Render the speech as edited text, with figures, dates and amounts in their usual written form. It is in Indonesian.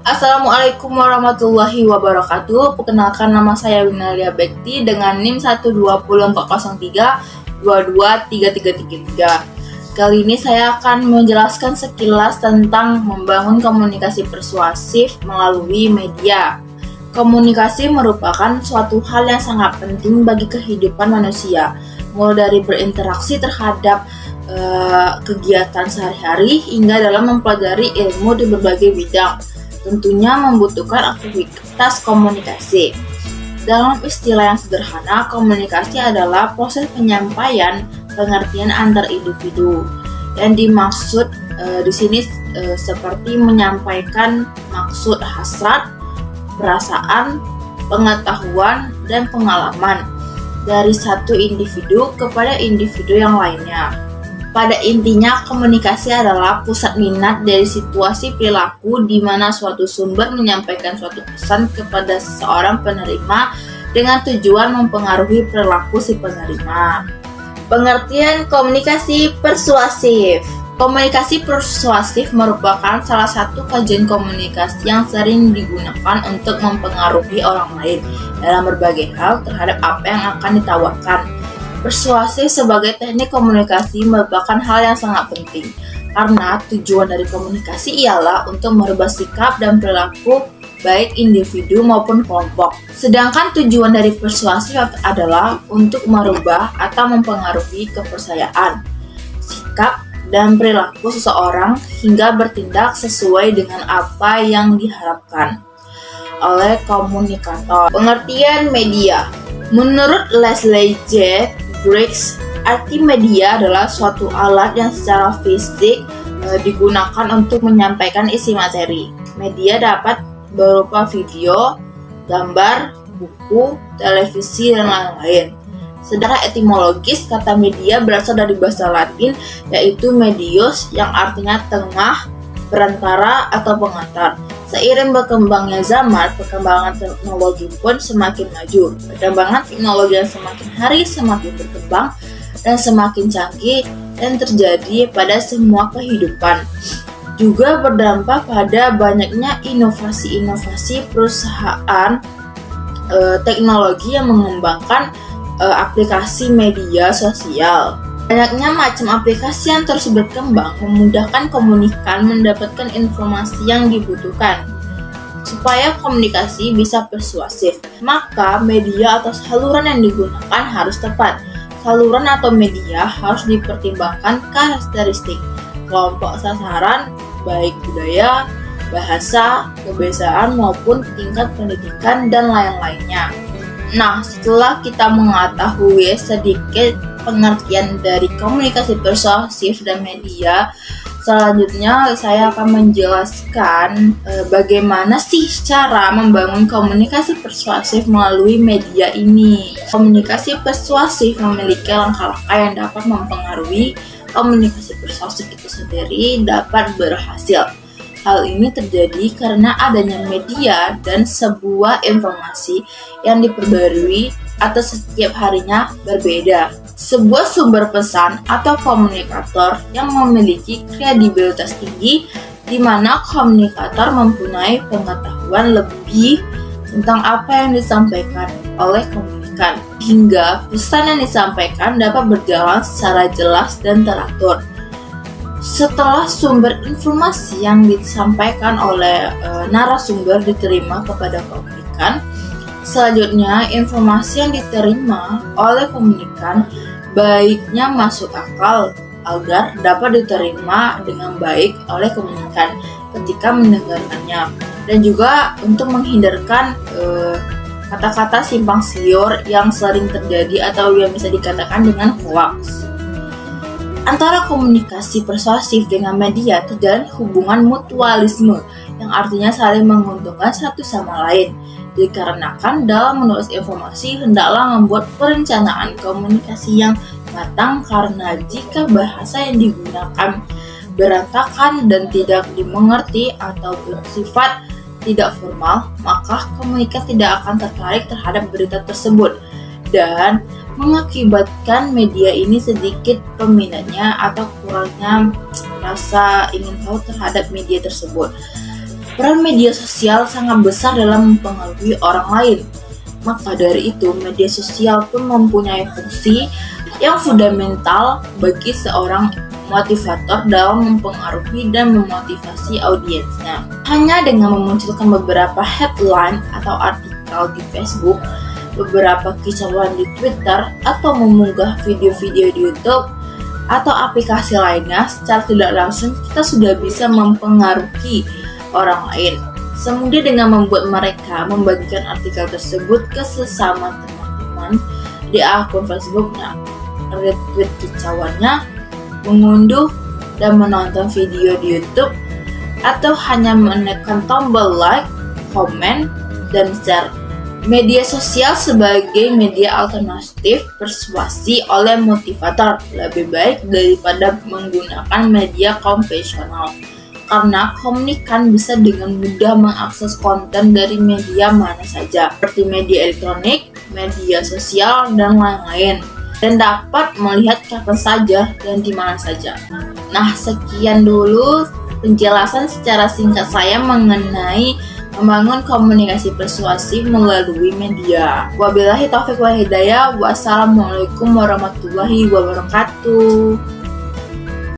Assalamualaikum warahmatullahi wabarakatuh. Perkenalkan, nama saya Winalia Bekti dengan NIM 12040322333. Kali ini saya akan menjelaskan sekilas tentang membangun komunikasi persuasif melalui media. Komunikasi merupakan suatu hal yang sangat penting bagi kehidupan manusia, mulai dari berinteraksi terhadap kegiatan sehari-hari hingga dalam mempelajari ilmu di berbagai bidang. Tentunya membutuhkan aktivitas komunikasi. Dalam istilah yang sederhana, komunikasi adalah proses penyampaian pengertian antar individu. Yang dimaksud di sini seperti menyampaikan maksud hasrat, perasaan, pengetahuan, dan pengalaman dari satu individu kepada individu yang lainnya. Pada intinya, komunikasi adalah pusat minat dari situasi perilaku di mana suatu sumber menyampaikan suatu pesan kepada seseorang penerima dengan tujuan mempengaruhi perilaku si penerima. Pengertian komunikasi persuasif. Komunikasi persuasif merupakan salah satu kajian komunikasi yang sering digunakan untuk mempengaruhi orang lain dalam berbagai hal terhadap apa yang akan ditawarkan. Persuasif sebagai teknik komunikasi merupakan hal yang sangat penting karena tujuan dari komunikasi ialah untuk merubah sikap dan perilaku baik individu maupun kelompok. Sedangkan tujuan dari persuasif adalah untuk merubah atau mempengaruhi kepercayaan, sikap, dan perilaku seseorang hingga bertindak sesuai dengan apa yang diharapkan oleh komunikator. Pengertian media. Menurut Leslie J. Briggs, arti media adalah suatu alat yang secara fisik digunakan untuk menyampaikan isi materi. Media dapat berupa video, gambar, buku, televisi, dan lain-lain. Secara etimologis, kata media berasal dari bahasa Latin, yaitu medios, yang artinya tengah, perantara, atau pengantar. Seiring berkembangnya zaman, perkembangan teknologi pun semakin maju. Perkembangan teknologi yang semakin hari semakin berkembang dan semakin canggih dan terjadi pada semua kehidupan. Juga berdampak pada banyaknya inovasi-inovasi perusahaan teknologi yang mengembangkan aplikasi media sosial. Banyaknya macam aplikasi yang terus berkembang memudahkan komunikan mendapatkan informasi yang dibutuhkan. Supaya komunikasi bisa persuasif, maka media atau saluran yang digunakan harus tepat. Saluran atau media harus dipertimbangkan karakteristik kelompok sasaran, baik budaya, bahasa, kebiasaan maupun tingkat pendidikan dan lain-lainnya. Nah, setelah kita mengetahui sedikit pengertian dari komunikasi persuasif dan media, selanjutnya saya akan menjelaskan bagaimana sih cara membangun komunikasi persuasif melalui media ini. Komunikasi persuasif memiliki langkah-langkah yang dapat mempengaruhi komunikasi persuasif itu sendiri dapat berhasil. Hal ini terjadi karena adanya media dan sebuah informasi yang diperbarui atau setiap harinya berbeda. Sebuah sumber pesan atau komunikator yang memiliki kredibilitas tinggi di mana komunikator mempunyai pengetahuan lebih tentang apa yang disampaikan oleh komunikan hingga pesan yang disampaikan dapat berjalan secara jelas dan teratur. Setelah sumber informasi yang disampaikan oleh narasumber diterima kepada komunikan, selanjutnya informasi yang diterima oleh komunikan baiknya masuk akal agar dapat diterima dengan baik oleh komunikan ketika mendengarkannya, dan juga untuk menghindarkan kata-kata simpang siur yang sering terjadi atau yang bisa dikatakan dengan hoax. Antara komunikasi persuasif dengan media terjalin hubungan mutualisme yang artinya saling menguntungkan satu sama lain. Dikarenakan dalam menulis informasi hendaklah membuat perencanaan komunikasi yang matang karena jika bahasa yang digunakan berantakan dan tidak dimengerti atau bersifat tidak formal, maka komunikan tidak akan tertarik terhadap berita tersebut dan mengakibatkan media ini sedikit peminatnya atau kurangnya rasa ingin tahu terhadap media tersebut. Peran media sosial sangat besar dalam mempengaruhi orang lain. Maka dari itu, media sosial pun mempunyai fungsi yang fundamental bagi seorang motivator dalam mempengaruhi dan memotivasi audiensnya. Hanya dengan memunculkan beberapa headline atau artikel di Facebook, beberapa kicauan di Twitter, atau mengunggah video-video di YouTube atau aplikasi lainnya, secara tidak langsung kita sudah bisa mempengaruhi orang lain. Semudah dengan membuat mereka membagikan artikel tersebut ke sesama teman-teman di akun Facebooknya, retweet kicauannya, mengunduh dan menonton video di YouTube, atau hanya menekan tombol like, komen, dan share. Media sosial sebagai media alternatif persuasi oleh motivator lebih baik daripada menggunakan media konvensional. Karena komunikan bisa dengan mudah mengakses konten dari media mana saja, seperti media elektronik, media sosial, dan lain-lain, dan dapat melihat kapan saja dan di mana saja. Nah, sekian dulu penjelasan secara singkat saya mengenai membangun komunikasi persuasif melalui media. Wabillahi taufiq wal hidayah. Wassalamualaikum warahmatullahi wabarakatuh.